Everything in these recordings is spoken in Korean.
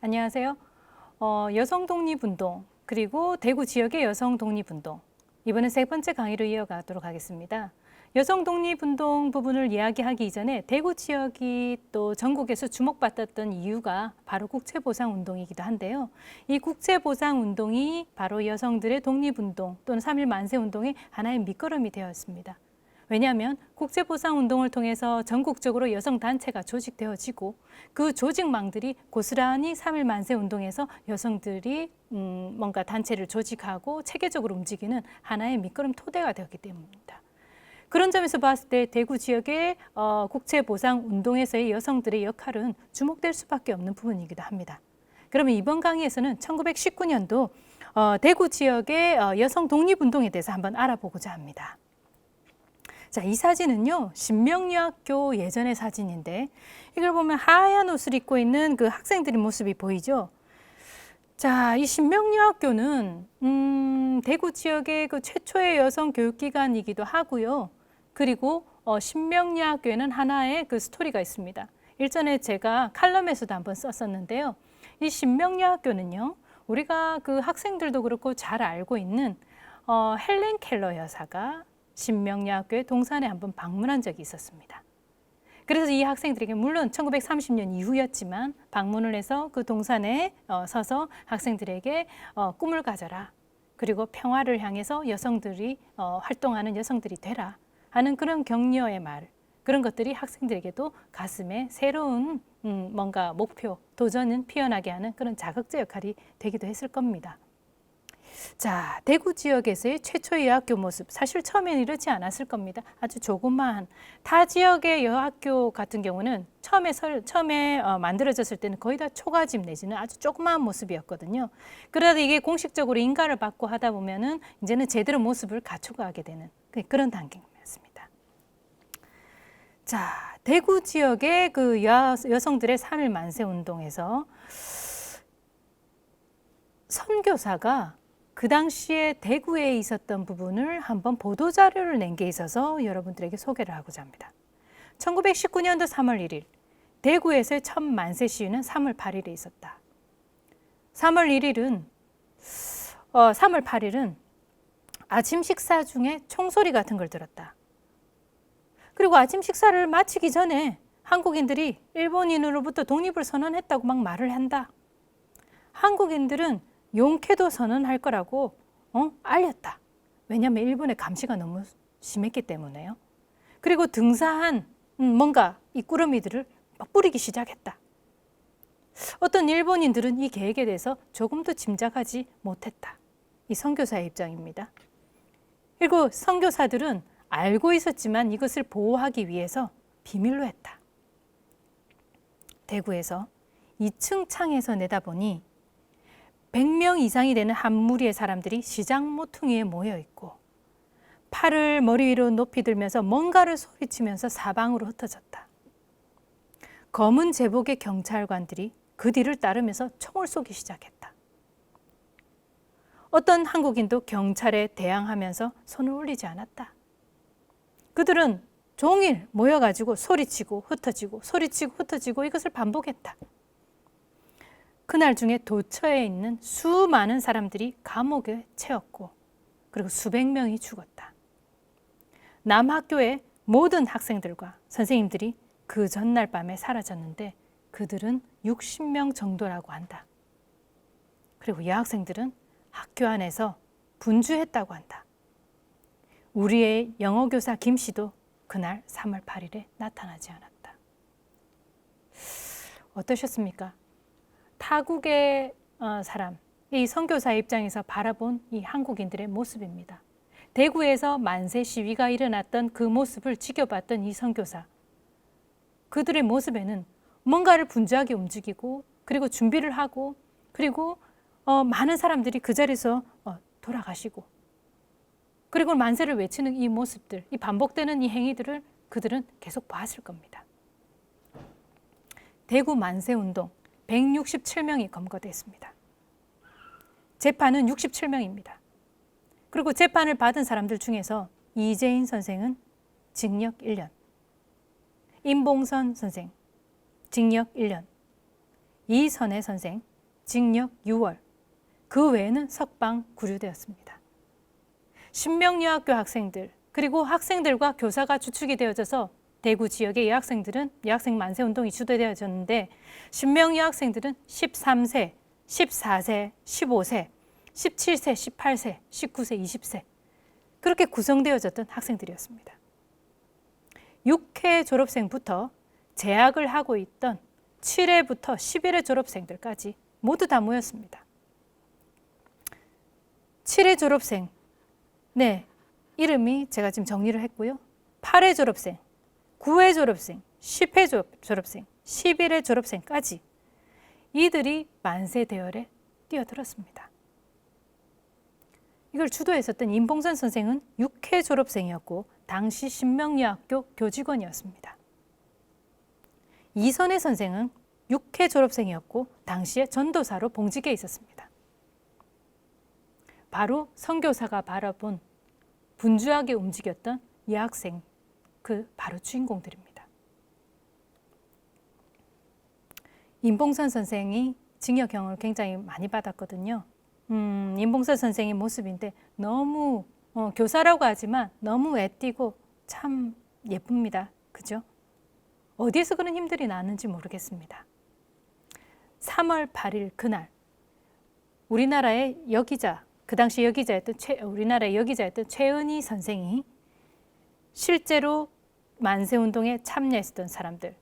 안녕하세요. 여성 독립운동 그리고 대구 지역의 여성 독립운동 이번엔 세 번째 강의로 이어가도록 하겠습니다. 여성 독립운동 부분을 이야기하기 이전에 대구 지역이 또 전국에서 주목받았던 이유가 바로 국채보상운동이기도 한데요. 이 국채보상운동이 바로 여성들의 독립운동 또는 3.1 만세운동의 하나의 밑거름이 되었습니다. 왜냐하면 국제보상운동을 통해서 전국적으로 여성단체가 조직되어지고 그 조직망들이 고스란히 3.1 만세운동에서 여성들이 뭔가 단체를 조직하고 체계적으로 움직이는 하나의 밑거름 토대가 되었기 때문입니다. 그런 점에서 봤을 때 대구 지역의 국채보상운동에서의 여성들의 역할은 주목될 수밖에 없는 부분이기도 합니다. 그러면 이번 강의에서는 1919년도 대구 지역의 여성 독립운동에 대해서 한번 알아보고자 합니다. 자, 이 사진은요, 신명여학교 예전의 사진인데 이걸 보면 하얀 옷을 입고 있는 그 학생들의 모습이 보이죠. 자, 이 신명여학교는 대구 지역의 그 최초의 여성 교육기관이기도 하고요. 그리고 신명여학교에는 하나의 그 스토리가 있습니다. 일전에 제가 칼럼에서도 한번 썼었는데요. 이 신명여학교는요, 우리가 그 학생들도 그렇고 잘 알고 있는 헬렌 켈러 여사가 신명여학교의 동산에 한번 방문한 적이 있었습니다. 그래서 이 학생들에게 물론 1930년 이후였지만 방문을 해서 그 동산에 서서 학생들에게 꿈을 가져라. 그리고 평화를 향해서 여성들이 활동하는 여성들이 되라 하는 그런 격려의 말, 그런 것들이 학생들에게도 가슴에 새로운 뭔가 목표, 도전은 피어나게 하는 그런 자극제 역할이 되기도 했을 겁니다. 자, 대구 지역에서의 최초의 여학교 모습, 사실 처음에는 이렇지 않았을 겁니다. 아주 조그마한 타 지역의 여학교 같은 경우는 처음에 만들어졌을 때는 거의 다 초가집 내지는 아주 조그마한 모습이었거든요. 그러다 이게 공식적으로 인가를 받고 하다 보면은 이제는 제대로 모습을 갖춰가게 되는 그런 단계였습니다. 자, 대구 지역의 그 여성들의 3.1 만세 운동에서 선교사가 그 당시에 대구에 있었던 부분을 한번 보도자료를 낸 게 있어서 여러분들에게 소개를 하고자 합니다. 1919년도 3월 1일, 대구에서의 첫 만세 시위는 3월 8일에 있었다. 3월 8일은 아침 식사 중에 총소리 같은 걸 들었다. 그리고 아침 식사를 마치기 전에 한국인들이 일본인으로부터 독립을 선언했다고 막 말을 한다. 한국인들은 용케도 선언할 거라고 알렸다. 왜냐하면 일본의 감시가 너무 심했기 때문에요. 그리고 등사한 뭔가 이 꾸러미들을 막 뿌리기 시작했다. 어떤 일본인들은 이 계획에 대해서 조금도 짐작하지 못했다. 이 선교사의 입장입니다. 그리고 선교사들은 알고 있었지만 이것을 보호하기 위해서 비밀로 했다. 대구에서 2층 창에서 내다보니 100명 이상이 되는 한 무리의 사람들이 시장 모퉁이에 모여 있고 팔을 머리 위로 높이 들면서 뭔가를 소리치면서 사방으로 흩어졌다. 검은 제복의 경찰관들이 그 뒤를 따르면서 총을 쏘기 시작했다. 어떤 한국인도 경찰에 대항하면서 손을 올리지 않았다. 그들은 종일 모여가지고 소리치고 흩어지고 소리치고 흩어지고 이것을 반복했다. 그날 중에 도처에 있는 수많은 사람들이 감옥에 채웠고 그리고 수백 명이 죽었다. 남학교의 모든 학생들과 선생님들이 그 전날 밤에 사라졌는데 그들은 60명 정도라고 한다. 그리고 여학생들은 학교 안에서 분주했다고 한다. 우리의 영어교사 김 씨도 그날 3월 8일에 나타나지 않았다. 어떠셨습니까? 타국의 사람, 이 선교사의 입장에서 바라본 이 한국인들의 모습입니다. 대구에서 만세 시위가 일어났던 그 모습을 지켜봤던 이 선교사. 그들의 모습에는 뭔가를 분주하게 움직이고 그리고 준비를 하고 그리고 많은 사람들이 그 자리에서 돌아가시고 그리고 만세를 외치는 이 모습들, 이 반복되는 이 행위들을 그들은 계속 봤을 겁니다. 대구 만세운동 167명이 검거됐습니다. 재판은 67명입니다. 그리고 재판을 받은 사람들 중에서 이재인 선생은 징역 1년, 임봉선 선생 징역 1년, 이선혜 선생 징역 6월, 그 외에는 석방 구류되었습니다. 신명여학교 학생들, 그리고 학생들과 교사가 주축이 되어져서 대구 지역의 여학생들은 여학생 만세운동이 주도되어졌는데, 신명여학생들은 13세, 14세, 15세, 17세, 18세, 19세, 20세 그렇게 구성되어졌던 학생들이었습니다. 6회 졸업생부터 재학을 하고 있던 7회부터 11회 졸업생들까지 모두 다 모였습니다. 7회 졸업생, 네, 이름이 제가 지금 정리를 했고요. 8회 졸업생, 9회 졸업생, 10회 졸업생, 11회 졸업생까지 이들이 만세 대열에 뛰어들었습니다. 이걸 주도했었던 임봉선 선생은 6회 졸업생이었고 당시 신명여학교 교직원이었습니다. 이선혜 선생은 6회 졸업생이었고 당시에 전도사로 봉직해 있었습니다. 바로 선교사가 바라본 분주하게 움직였던 여학생, 그 바로 주인공들입니다. 임봉선 선생이 징역형을 굉장히 많이 받았거든요. 임봉선 선생의 모습인데 너무 교사라고 하지만 너무 애띠고 참 예쁩니다. 그죠? 어디에서 그런 힘들이 나는지 모르겠습니다. 3월 8일 그날 우리나라의 여기자, 그 당시 여기자였던 우리나라의 여기자였던 최은희 선생이 실제로 만세운동에 참여했던 사람들,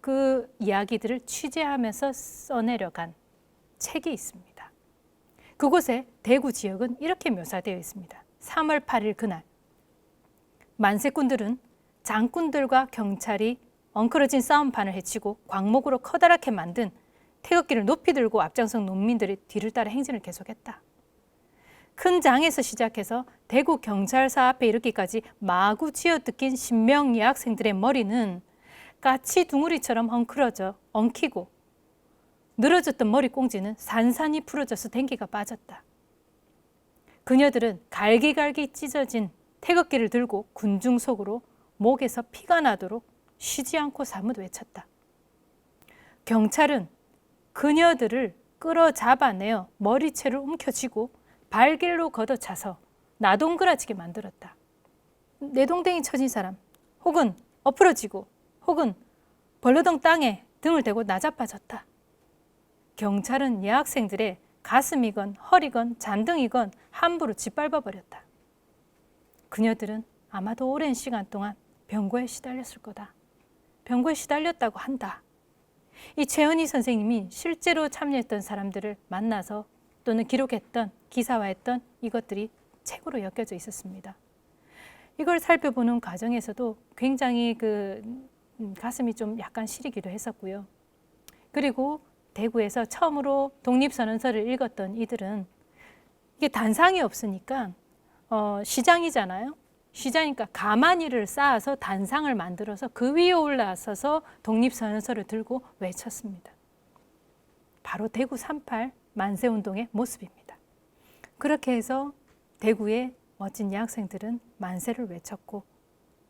그 이야기들을 취재하면서 써내려간 책이 있습니다. 그곳에 대구 지역은 이렇게 묘사되어 있습니다. 3월 8일 그날 만세꾼들은 장군들과 경찰이 엉클어진 싸움판을 헤치고 광목으로 커다랗게 만든 태극기를 높이 들고 앞장선 농민들이 뒤를 따라 행진을 계속했다. 큰 장에서 시작해서 대구 경찰서 앞에 이르기까지 마구 쥐어뜯긴 신명 여학생들의 머리는 까치 둥우리처럼 엉키고 늘어졌던 머리 꽁지는 산산이 풀어져서 댕기가 빠졌다. 그녀들은 갈기갈기 찢어진 태극기를 들고 군중 속으로 목에서 피가 나도록 쉬지 않고 사뭇 외쳤다. 경찰은 그녀들을 끌어잡아내어 머리채를 움켜쥐고 발길로 걷어차서 나동그라지게 만들었다. 내동댕이 쳐진 사람, 혹은 엎으러지고, 혹은 벌러덩 땅에 등을 대고 나자빠졌다. 경찰은 여학생들의 가슴이건 허리건 잔등이건 함부로 짓밟아버렸다. 그녀들은 아마도 오랜 시간 동안 병고에 시달렸을 거다. 병고에 시달렸다고 한다. 이 최은희 선생님이 실제로 참여했던 사람들을 만나서 또는 기록했던, 기사화했던 이것들이 책으로 엮여져 있었습니다. 이걸 살펴보는 과정에서도 굉장히 가슴이 좀 약간 시리기도 했었고요. 그리고 대구에서 처음으로 독립선언서를 읽었던 이들은 이게 단상이 없으니까 시장이잖아요. 시장이니까 가마니를 쌓아서 단상을 만들어서 그 위에 올라서서 독립선언서를 들고 외쳤습니다. 바로 대구 38 만세운동의 모습입니다. 그렇게 해서 대구의 멋진 여학생들은 만세를 외쳤고,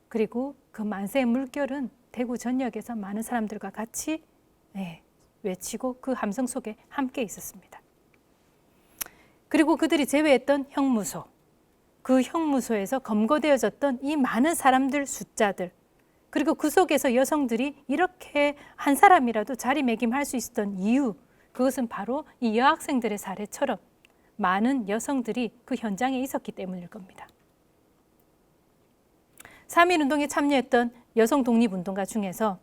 그리고 그 만세의 물결은 대구 전역에서 많은 사람들과 같이 외치고 그 함성 속에 함께 있었습니다. 그리고 그들이 제외했던 형무소, 그 형무소에서 검거되어졌던 이 많은 사람들 숫자들, 그리고 그 속에서 여성들이 이렇게 한 사람이라도 자리매김할 수 있었던 이유, 그것은 바로 이 여학생들의 사례처럼 많은 여성들이 그 현장에 있었기 때문일 겁니다. 3.1운동에 참여했던 여성 독립운동가 중에서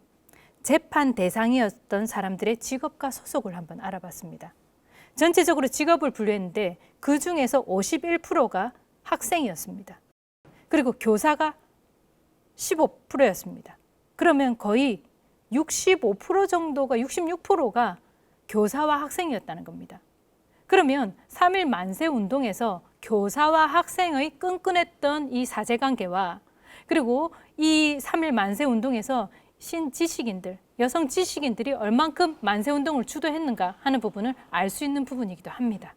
재판 대상이었던 사람들의 직업과 소속을 한번 알아봤습니다. 전체적으로 직업을 분류했는데 그 중에서 51%가 학생이었습니다. 그리고 교사가 15%였습니다. 그러면 거의 65% 정도가 66%가 교사와 학생이었다는 겁니다. 그러면 3.1 만세운동에서 교사와 학생의 끈끈했던 이 사제관계와 그리고 이 3.1 만세운동에서 신지식인들, 여성 지식인들이 얼만큼 만세운동을 주도했는가 하는 부분을 알 수 있는 부분이기도 합니다.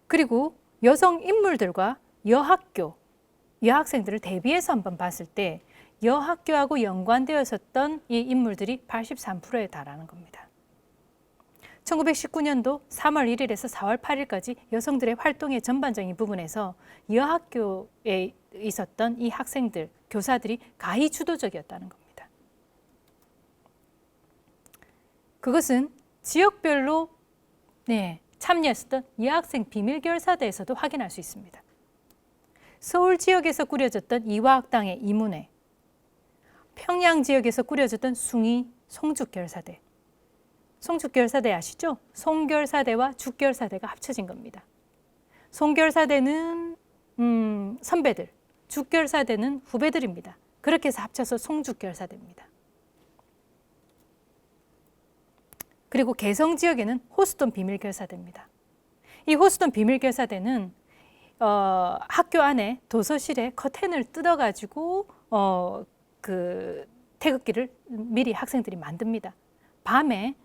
그리고 여성 인물들과 여학교, 여학생들을 대비해서 한번 봤을 때 여학교하고 연관되어 있었던 이 인물들이 83%에 달하는 겁니다. 1919년도 3월 1일에서 4월 8일까지 여성들의 활동의 전반적인 부분에서 여학교에 있었던 이 학생들, 교사들이 가히 주도적이었다는 겁니다. 그것은 지역별로 참여했었던 여학생 비밀결사대에서도 확인할 수 있습니다. 서울 지역에서 꾸려졌던 이화학당의 이문회, 평양 지역에서 꾸려졌던 숭이 송죽결사대. 송죽결사대 아시죠? 송결사대와 죽결사대가 합쳐진 겁니다. 송결사대는 선배들, 죽결사대는 후배들입니다. 그렇게 해서 합쳐서 송죽결사대입니다. 그리고 개성 지역에는 호수동 비밀결사대입니다. 이 호수동 비밀결사대는 학교 안에 도서실에 커튼을 뜯어가지고 그 태극기를 미리 학생들이 만듭니다. 밤에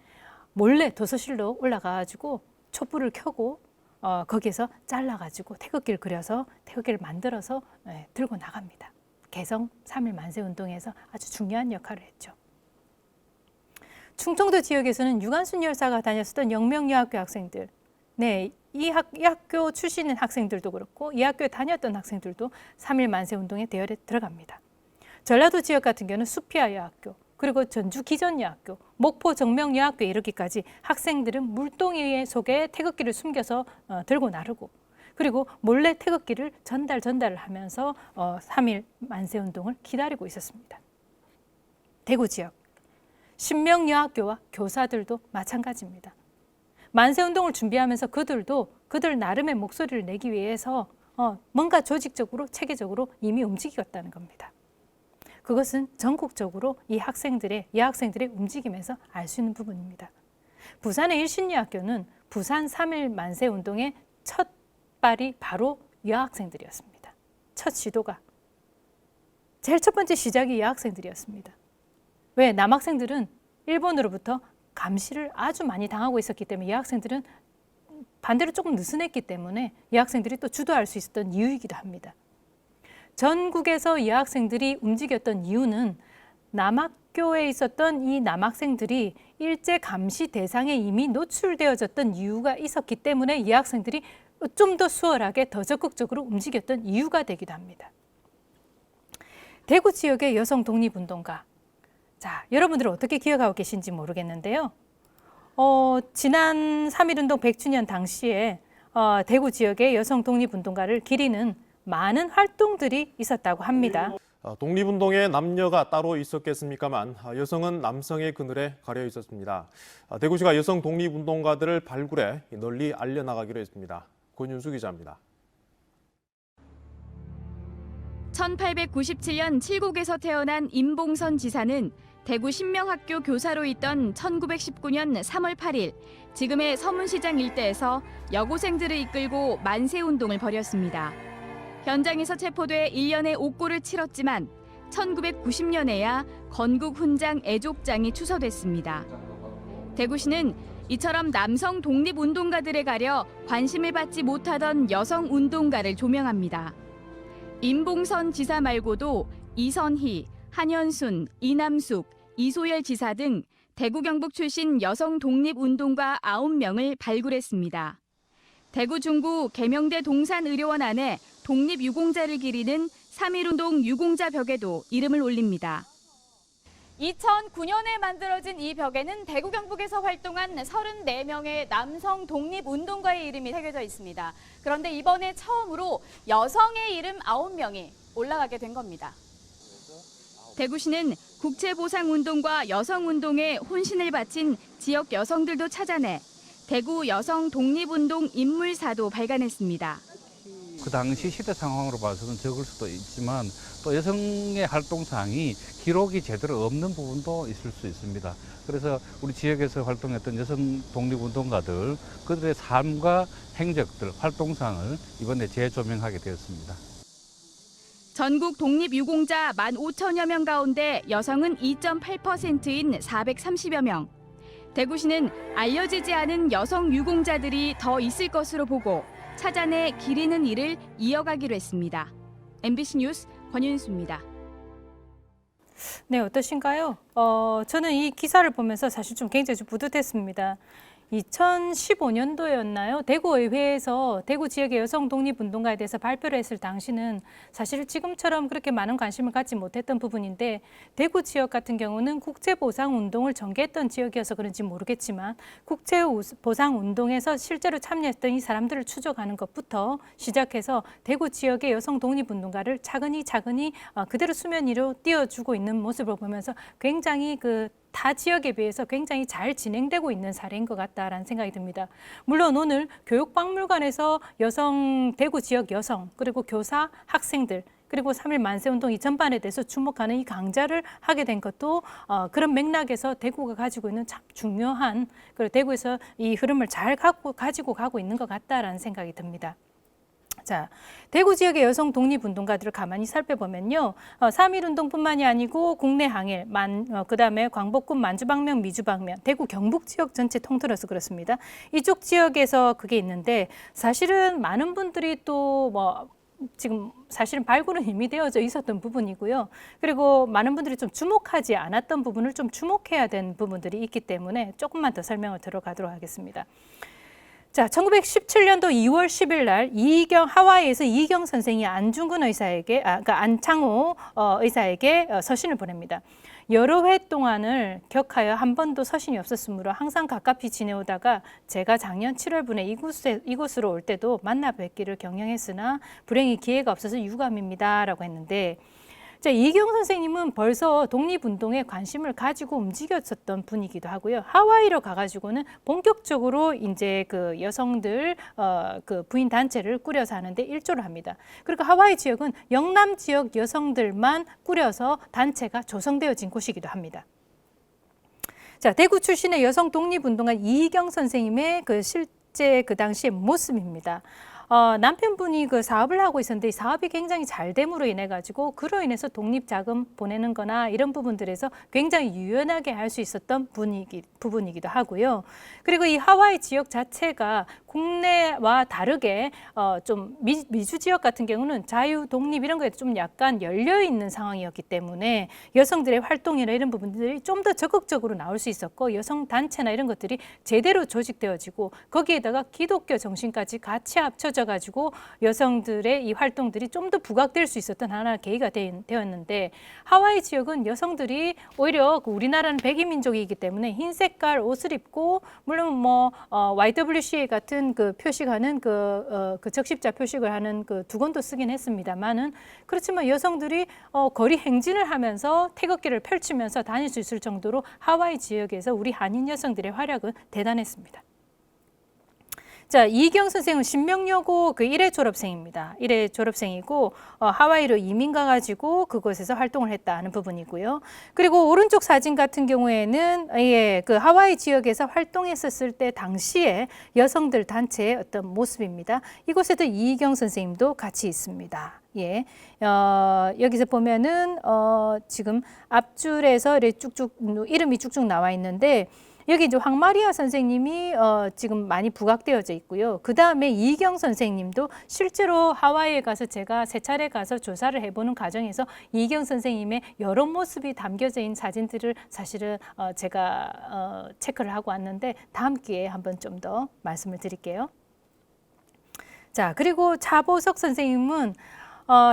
몰래 도서실로 올라가가지고 촛불을 켜고 거기에서 잘라가지고 태극기를 그려서 태극기를 만들어서 들고 나갑니다. 개성 3.1 만세운동에서 아주 중요한 역할을 했죠. 충청도 지역에서는 유관순 열사가 다녔었던 영명여학교 학생들, 이 학교 출신인 학생들도 그렇고 이 학교에 다녔던 학생들도 3.1 만세운동의 대열에 들어갑니다. 전라도 지역 같은 경우는 수피아 여학교, 그리고 전주 기전여학교, 목포 정명여학교에 이르기까지 학생들은 물동이 속에 태극기를 숨겨서 들고 나르고, 그리고 몰래 태극기를 전달을 하면서 3.1 만세운동을 기다리고 있었습니다. 대구 지역, 신명여학교와 교사들도 마찬가지입니다. 만세운동을 준비하면서 그들 나름의 목소리를 내기 위해서 뭔가 조직적으로, 체계적으로 이미 움직였다는 겁니다. 그것은 전국적으로 이 여학생들의 움직임에서 알 수 있는 부분입니다. 부산의 일신여학교는 부산 3.1 만세운동의 첫 발이 바로 여학생들이었습니다. 첫 시도가. 제일 첫 번째 시작이 여학생들이었습니다. 왜? 남학생들은 일본으로부터 감시를 아주 많이 당하고 있었기 때문에 여학생들은 반대로 조금 느슨했기 때문에 여학생들이 또 주도할 수 있었던 이유이기도 합니다. 전국에서 여학생들이 움직였던 이유는 남학교에 있었던 이 남학생들이 일제 감시 대상에 이미 노출되어졌던 이유가 있었기 때문에 여학생들이 좀 더 수월하게 더 적극적으로 움직였던 이유가 되기도 합니다. 대구 지역의 여성 독립운동가. 자, 여러분들은 어떻게 기억하고 계신지 모르겠는데요. 지난 3.1운동 100주년 당시에 대구 지역의 여성 독립운동가를 기리는 많은 활동들이 있었다고 합니다. 독립운동에 남녀가 따로 있었겠습니까만 여성은 남성의 그늘에 가려 있었습니다. 대구시가 여성 독립운동가들을 발굴해 널리 알려나가기로 했습니다. 권윤수 기자입니다. 1897년 칠곡에서 태어난 임봉선 지사는 대구 신명학교 교사로 있던 1919년 3월 8일 지금의 서문시장 일대에서 여고생들을 이끌고 만세운동을 벌였습니다. 현장에서 체포돼 1년의 옥고를 치렀지만 1990년에야 건국훈장 애족장이 추서됐습니다. 대구시는 이처럼 남성 독립운동가들에 가려 관심을 받지 못하던 여성운동가를 조명합니다. 임봉선 지사 말고도 이선희, 한현순, 이남숙, 이소열 지사 등 대구 경북 출신 여성 독립운동가 9명을 발굴했습니다. 대구 중구 계명대 동산의료원 안에 독립유공자를 기리는 3.1운동 유공자 벽에도 이름을 올립니다. 2009년에 만들어진 이 벽에는 대구 경북에서 활동한 34명의 남성 독립운동가의 이름이 새겨져 있습니다. 그런데 이번에 처음으로 여성의 이름 9명이 올라가게 된 겁니다. 대구시는 국채보상운동과 여성운동에 혼신을 바친 지역 여성들도 찾아내 대구 여성 독립운동 인물사도 발간했습니다. 그 당시 시대 상황으로 봐서는 적을 수도 있지만 또 여성의 활동사항이 기록이 제대로 없는 부분도 있을 수 있습니다. 그래서 우리 지역에서 활동했던 여성 독립운동가들, 그들의 삶과 행적들, 활동사항을 이번에 재조명하게 되었습니다. 전국 독립유공자 15,000여 명 가운데 여성은 2.8%인 430여 명. 대구시는 알려지지 않은 여성 유공자들이 더 있을 것으로 보고 찾아내 기리는 일을 이어가기로 했습니다. MBC 뉴스 권윤수입니다. 네, 어떠신가요? 저는 이 기사를 보면서 사실 좀 굉장히 좀 뿌듯했습니다. 2015년도였나요? 대구의회에서 대구 지역의 여성 독립운동가에 대해서 발표를 했을 당시는 사실 지금처럼 그렇게 많은 관심을 갖지 못했던 부분인데 대구 지역 같은 경우는 국제보상운동을 전개했던 지역이어서 그런지 모르겠지만 국제보상운동에서 실제로 참여했던 이 사람들을 추적하는 것부터 시작해서 대구 지역의 여성 독립운동가를 차근히 그대로 수면 위로 띄워주고 있는 모습을 보면서 굉장히 타 지역에 비해서 굉장히 잘 진행되고 있는 사례인 것 같다라는 생각이 듭니다. 물론 오늘 교육박물관에서 대구 지역 여성, 그리고 교사, 학생들, 그리고 3.1 만세운동 이 전반에 대해서 주목하는 이 강좌를 하게 된 것도 그런 맥락에서 대구가 가지고 있는 참 중요한, 그리고 대구에서 이 흐름을 잘 가지고 가고 있는 것 같다라는 생각이 듭니다. 자, 대구 지역의 여성 독립운동가들을 가만히 살펴보면요. 3.1 운동뿐만이 아니고 국내 항일, 그다음에 광복군 만주방면, 미주방면, 대구 경북 지역 전체 통틀어서 그렇습니다. 이쪽 지역에서 그게 있는데 사실은 많은 분들이 또 지금 사실은 발굴은 이미 되어져 있었던 부분이고요. 그리고 많은 분들이 좀 주목하지 않았던 부분을 좀 주목해야 되는 부분들이 있기 때문에 조금만 더 설명을 들어가도록 하겠습니다. 자, 1917년도 2월 10일 날 하와이에서 이희경 선생이 안중근 의사에게, 그러니까 안창호 의사에게 서신을 보냅니다. 여러 해 동안을 격하여 한 번도 서신이 없었으므로 항상 가깝이 지내오다가 제가 작년 7월분에 이곳으로 올 때도 만나 뵙기를 경영했으나 불행히 기회가 없어서 유감입니다라고 했는데, 자, 이희경 선생님은 벌써 독립운동에 관심을 가지고 움직였었던 분이기도 하고요. 하와이로 가가지고는 본격적으로 이제 그 여성들 그 부인 단체를 꾸려서 하는데 일조를 합니다. 그리고 하와이 지역은 영남 지역 여성들만 꾸려서 단체가 조성되어진 곳이기도 합니다. 자, 대구 출신의 여성 독립운동가 이희경 선생님의 실제 그 당시의 모습입니다. 남편분이 사업을 하고 있었는데 이 사업이 굉장히 잘 됨으로 인해 가지고 그로 인해서 독립자금 보내는 거나 이런 부분들에서 굉장히 유연하게 할 수 있었던 부분이기도 하고요. 그리고 이 하와이 지역 자체가 국내와 다르게 좀 미주 지역 같은 경우는 자유, 독립 이런 거에 좀 약간 열려 있는 상황이었기 때문에 여성들의 활동이나 이런 부분들이 좀 더 적극적으로 나올 수 있었고 여성 단체나 이런 것들이 제대로 조직되어지고 거기에다가 기독교 정신까지 같이 합쳐져 가지고 여성들의 이 활동들이 좀 더 부각될 수 있었던 하나의 계기가 되었는데 하와이 지역은 여성들이 오히려 우리나라는 백이민족이기 때문에 흰 색깔 옷을 입고 물론 YWCA 같은 표식하는 그 적십자 표식을 하는 두건도 쓰긴 했습니다만은 그렇지만 여성들이 거리 행진을 하면서 태극기를 펼치면서 다닐 수 있을 정도로 하와이 지역에서 우리 한인 여성들의 활약은 대단했습니다. 자, 이희경 선생은 신명여고 1회 졸업생입니다. 1회 졸업생이고 하와이로 이민 가가지고 그곳에서 활동을 했다는 부분이고요. 그리고 오른쪽 사진 같은 경우에는 하와이 지역에서 활동했었을 때 당시에 여성들 단체의 어떤 모습입니다. 이곳에도 이희경 선생님도 같이 있습니다. 예, 여기서 보면은 지금 앞줄에서 이렇게 쭉쭉 이름이 쭉쭉 나와 있는데. 여기 이제 황마리아 선생님이 지금 많이 부각되어져 있고요. 그 다음에 이희경 선생님도 실제로 하와이에 가서 제가 세 차례 가서 조사를 해보는 과정에서 이희경 선생님의 여러 모습이 담겨져 있는 사진들을 사실은 제가 체크를 하고 왔는데 다음 기회에 한번 좀 더 말씀을 드릴게요. 자, 그리고 차보석 선생님은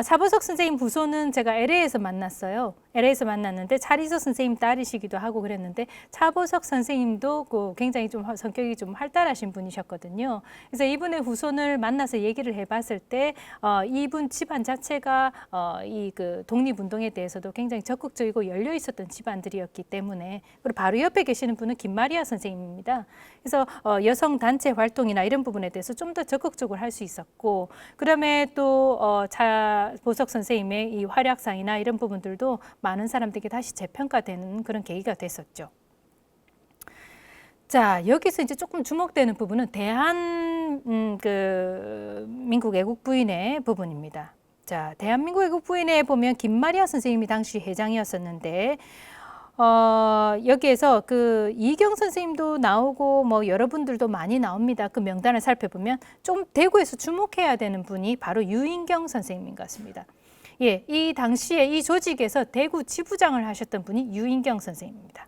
차보석 선생님 부소는 제가 LA에서 만났어요. LA에서 만났는데 차리석 선생님 딸이시기도 하고 그랬는데 차보석 선생님도 굉장히 좀 성격이 좀 활달하신 분이셨거든요. 그래서 이분의 후손을 만나서 얘기를 해봤을 때 이분 집안 자체가 이 독립운동에 대해서도 굉장히 적극적이고 열려 있었던 집안들이었기 때문에 그리고 바로 옆에 계시는 분은 김마리아 선생님입니다. 그래서 여성 단체 활동이나 이런 부분에 대해서 좀 더 적극적으로 할 수 있었고 그다음에 또 차보석 선생님의 이 활약상이나 이런 부분들도 많은 사람들에게 다시 재평가되는 그런 계기가 됐었죠. 자, 여기서 이제 조금 주목되는 부분은 대한민국 애국 부인의 부분입니다. 자, 대한민국 애국 부인에 보면 김마리아 선생님이 당시 회장이었었는데 여기에서 이희경 선생님도 나오고 여러분들도 많이 나옵니다. 그 명단을 살펴보면 좀 대구에서 주목해야 되는 분이 바로 유인경 선생님인 것 같습니다. 예, 이 당시에 이 조직에서 대구 지부장을 하셨던 분이 유인경 선생님입니다.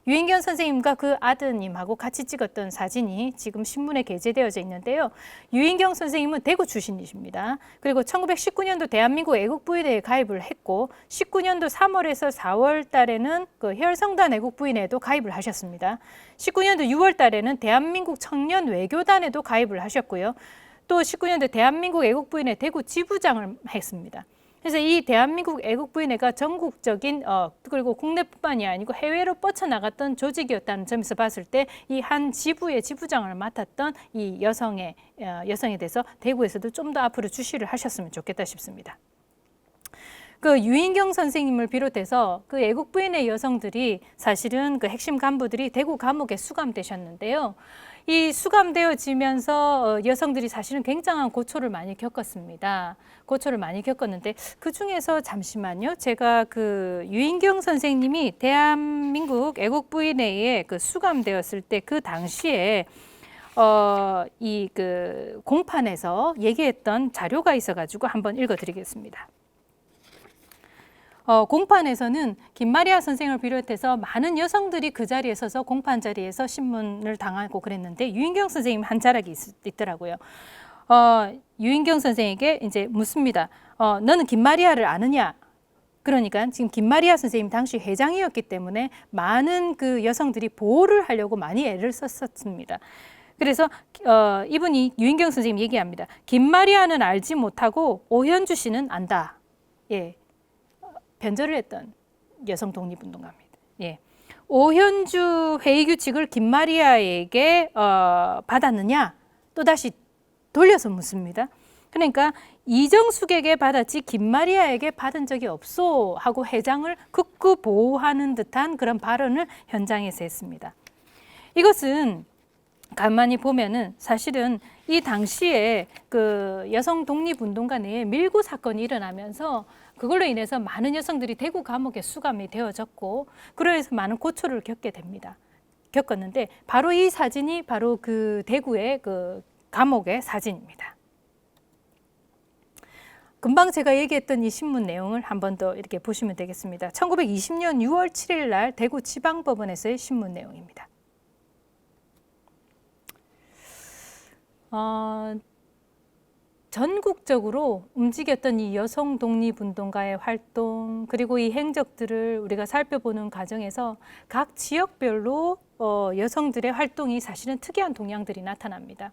유인경 선생님과 그 아드님하고 같이 찍었던 사진이 지금 신문에 게재되어져 있는데요. 유인경 선생님은 대구 출신이십니다. 그리고 1919년도 대한민국 애국부인회에 가입을 했고 19년도 3월에서 4월 달에는 그 혈성단 애국부인회에도 가입을 하셨습니다. 19년도 6월 달에는 대한민국 청년 외교단에도 가입을 하셨고요. 또 19년도 대한민국 애국부인회 대구 지부장을 했습니다. 그래서 이 대한민국 애국부인회가 전국적인 그리고 국내뿐만이 아니고 해외로 뻗쳐나갔던 조직이었다는 점에서 봤을 때 이 한 지부의 지부장을 맡았던 이 여성에 대해서 대구에서도 좀 더 앞으로 주시를 하셨으면 좋겠다 싶습니다. 그 유인경 선생님을 비롯해서 그 애국부인회 여성들이 사실은 그 핵심 간부들이 대구 감옥에 수감되셨는데요. 이 수감되어지면서 여성들이 사실은 굉장한 고초를 많이 겪었습니다. 고초를 많이 겪었는데 그 중에서 잠시만요. 제가 그 유인경 선생님이 대한민국 애국부인회에 그 수감되었을 때 그 당시에 이 그 공판에서 얘기했던 자료가 있어가지고 한번 읽어드리겠습니다. 공판에서는 김마리아 선생을 비롯해서 많은 여성들이 그 자리에 서서 공판 자리에서 신문을 당하고 그랬는데 유인경 선생님 한 자락이 있더라고요. 유인경 선생에게 이제 묻습니다. 너는 김마리아를 아느냐? 그러니까 지금 김마리아 선생님 당시 회장이었기 때문에 많은 그 여성들이 보호를 하려고 많이 애를 썼습니다. 그래서 이분이 유인경 선생님 얘기합니다. 김마리아는 알지 못하고 오현주 씨는 안다. 예. 변절을 했던 여성 독립운동가입니다. 예. 오현주 회의 규칙을 김마리아에게 받았느냐? 또다시 돌려서 묻습니다. 그러니까 이정숙에게 받았지 김마리아에게 받은 적이 없소 하고 회장을 극구 보호하는 듯한 그런 발언을 현장에서 했습니다. 이것은 가만히 보면은 사실은 이 당시에 그 여성 독립운동가 내에 밀고 사건이 일어나면서 그걸로 인해서 많은 여성들이 대구 감옥에 수감이 되어졌고 그러면서 많은 고초를 겪었는데 바로 이 사진이 바로 그 대구의 그 감옥의 사진입니다. 금방 제가 얘기했던 이 신문 내용을 한 번 더 이렇게 보시면 되겠습니다. 1920년 6월 7일 날 대구 지방법원에서의 신문 내용입니다. 전국적으로 움직였던 이 여성 독립운동가의 활동 그리고 이 행적들을 우리가 살펴보는 과정에서 각 지역별로 여성들의 활동이 사실은 특이한 동향들이 나타납니다.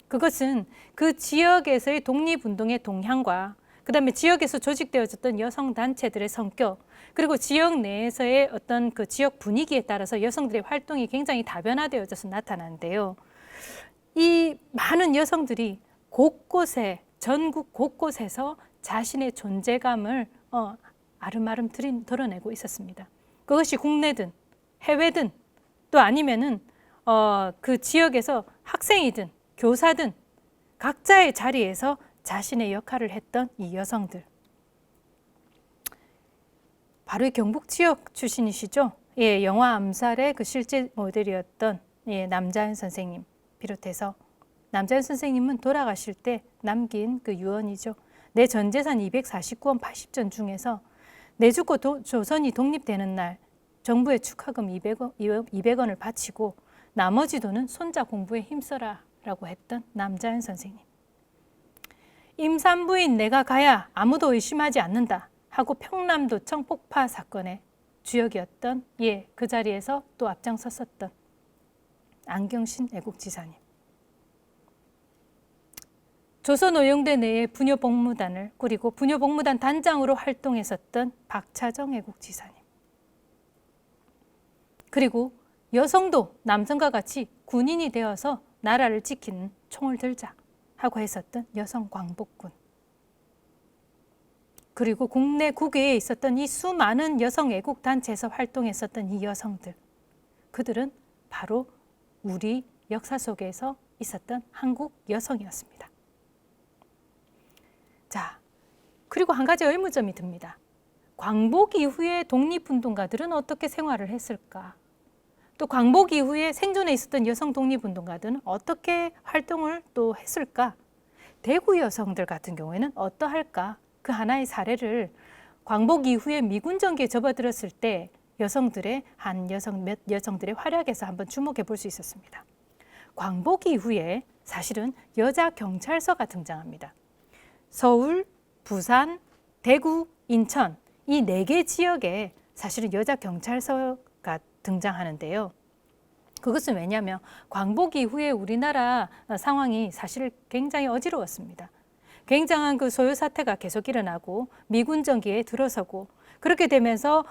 그것은 그 지역에서의 독립운동의 동향과 그다음에 지역에서 조직되어졌던 여성단체들의 성격 그리고 지역 내에서의 어떤 그 지역 분위기에 따라서 여성들의 활동이 굉장히 다변화되어져서 나타나는데요. 이 많은 여성들이 곳곳에 전국 곳곳에서 자신의 존재감을 아름아름 드러내고 있었습니다. 그것이 국내든 해외든 또 아니면은 그 지역에서 학생이든 교사든 각자의 자리에서 자신의 역할을 했던 이 여성들. 바로 이 경북 지역 출신이시죠. 예, 영화 암살의 그 실제 모델이었던 예, 남자연 선생님 비롯해서 남자연 선생님은 돌아가실 때 남긴 그 유언이죠. 내 전 재산 249원 80전 중에서 내 죽고 조선이 독립되는 날 정부에 축하금 200원을 바치고 나머지 돈은 손자 공부에 힘써라 라고 했던 남자연 선생님. 임산부인 내가 가야 아무도 의심하지 않는다 하고 평남도청 폭파 사건의 주역이었던 예, 그 자리에서 또 앞장섰었던 안경신 애국지사님. 조선오용대 내에 부녀복무단을 꾸리고 부녀복무단 단장으로 활동했었던 박차정 애국지사님. 그리고 여성도 남성과 같이 군인이 되어서 나라를 지키는 총을 들자 하고 했었던 여성 광복군. 그리고 국내 국외에 있었던 이 수많은 여성 애국단체에서 활동했었던 이 여성들. 그들은 바로 우리 역사 속에서 있었던 한국 여성이었습니다. 자, 그리고 한 가지 의문점이 듭니다. 광복 이후에 독립운동가들은 어떻게 생활을 했을까? 또 광복 이후에 생존해 있었던 여성 독립운동가들은 어떻게 활동을 또 했을까? 대구 여성들 같은 경우에는 어떠할까? 그 하나의 사례를 광복 이후에 미군 정기에 접어들었을 때 여성들의 몇 여성들의 활약에서 한번 주목해 볼 수 있었습니다. 광복 이후에 사실은 여자 경찰서가 등장합니다. 서울, 부산, 대구, 인천 이 4개 지역에 사실은 여자 경찰서가 등장하는데요. 그것은 왜냐하면 광복 이후에 우리나라 상황이 사실 굉장히 어지러웠습니다. 굉장한 그 소요 사태가 계속 일어나고 미군 정기에 들어서고 그렇게 되면서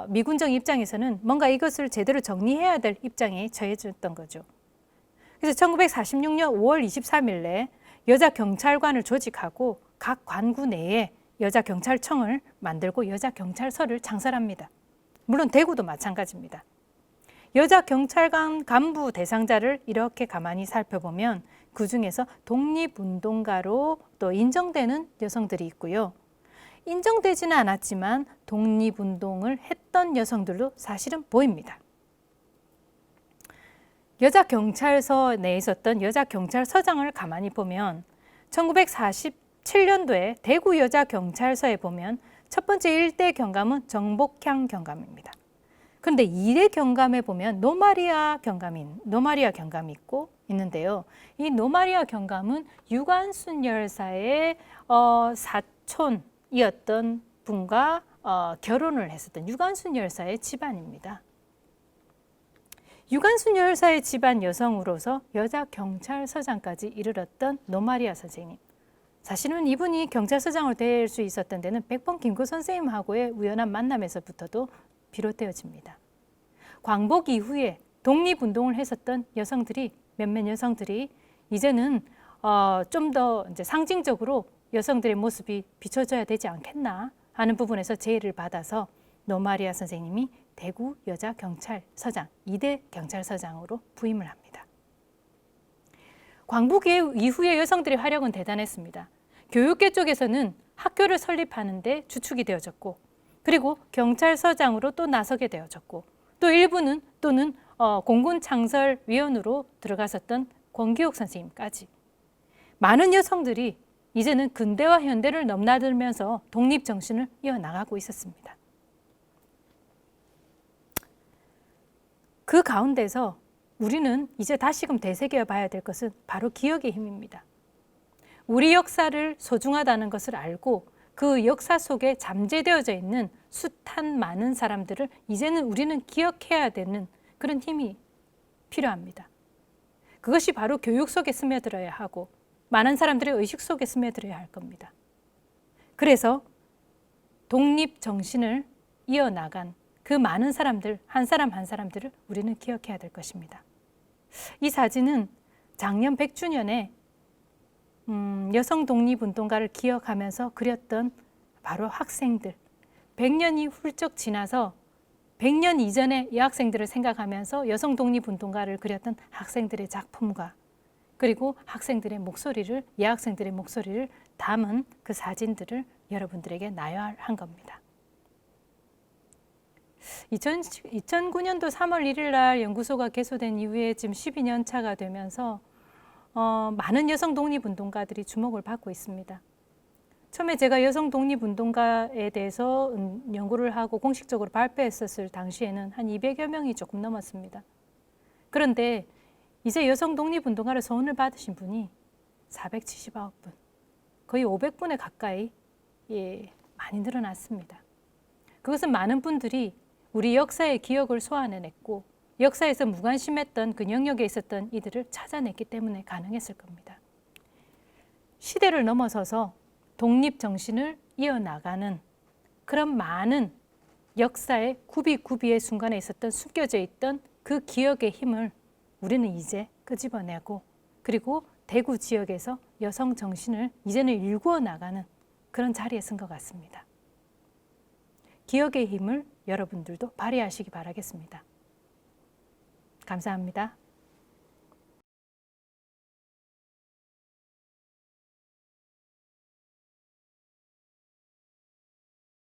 미군 정기 입장에서는 뭔가 이것을 제대로 정리해야 될 입장에 처해졌던 거죠. 그래서 1946년 5월 23일에 여자 경찰관을 조직하고 각 관구 내에 여자 경찰청을 만들고 여자 경찰서를 창설합니다. 물론 대구도 마찬가지입니다. 여자 경찰관 간부 대상자를 이렇게 가만히 살펴보면 그중에서 독립운동가로 또 인정되는 여성들이 있고요. 인정되지는 않았지만 독립운동을 했던 여성들도 사실은 보입니다. 여자 경찰서 내에 있었던 여자 경찰서장을 가만히 보면 1947년도에 대구 여자 경찰서에 보면 첫 번째 1대 경감은 정복향 경감입니다. 그런데 2대 경감에 보면 노마리아 경감이 있는데요. 이 노마리아 경감은 유관순 열사의 사촌이었던 분과 결혼을 했었던 유관순 열사의 집안입니다. 유관순 열사의 집안 여성으로서 여자 경찰서장까지 이르렀던 노마리아 선생님. 사실은 이분이 경찰서장으로 될 수 있었던 데는 백범 김구 선생님하고의 우연한 만남에서부터도 비롯되어집니다. 광복 이후에 독립운동을 했었던 여성들이 몇몇 여성들이 이제는 좀 더 이제 상징적으로 여성들의 모습이 비춰져야 되지 않겠나 하는 부분에서 제의를 받아서 노마리아 선생님이 대구 여자 경찰서장 2대 경찰서장으로 부임을 합니다. 광복 이후에 여성들의 활약은 대단했습니다. 교육계 쪽에서는 학교를 설립하는 데 주축이 되어졌고 그리고 경찰서장으로 또 나서게 되어졌고 또 일부는 또는 공군창설위원으로 들어갔었던 권기옥 선생님까지 많은 여성들이 이제는 근대와 현대를 넘나들면서 독립정신을 이어나가고 있었습니다. 그 가운데서 우리는 이제 다시금 되새겨 봐야 될 것은 바로 기억의 힘입니다. 우리 역사를 소중하다는 것을 알고 그 역사 속에 잠재되어져 있는 숱한 많은 사람들을 이제는 우리는 기억해야 되는 그런 힘이 필요합니다. 그것이 바로 교육 속에 스며들어야 하고 많은 사람들의 의식 속에 스며들어야 할 겁니다. 그래서 독립정신을 이어나간 그 많은 사람들, 한 사람 한 사람들을 우리는 기억해야 될 것입니다. 이 사진은 작년 100주년에 여성 독립운동가를 기억하면서 그렸던 바로 학생들. 100년이 훌쩍 지나서 100년 이전의 여학생들을 생각하면서 여성 독립운동가를 그렸던 학생들의 작품과 그리고 학생들의 목소리를, 여학생들의 목소리를 담은 그 사진들을 여러분들에게 나열한 겁니다. 2009년도 3월 1일 날 연구소가 개소된 이후에 지금 12년 차가 되면서 많은 여성 독립운동가들이 주목을 받고 있습니다. 처음에 제가 여성 독립운동가에 대해서 연구를 하고 공식적으로 발표했었을 당시에는 한 200여 명이 조금 넘었습니다. 그런데 이제 여성 독립운동가를 소원을 받으신 분이 479분, 거의 500분에 가까이 많이 늘어났습니다. 그것은 많은 분들이 우리 역사의 기억을 소환해냈고 역사에서 무관심했던 그 영역에 있었던 이들을 찾아냈기 때문에 가능했을 겁니다. 시대를 넘어서서 독립정신을 이어나가는 그런 많은 역사의 구비구비의 순간에 있었던 숨겨져 있던 그 기억의 힘을 우리는 이제 끄집어내고 그리고 대구 지역에서 여성 정신을 이제는 일구어 나가는 그런 자리에 쓴 것 같습니다. 기억의 힘을 여러분들도 발휘하시기 바라겠습니다. 감사합니다.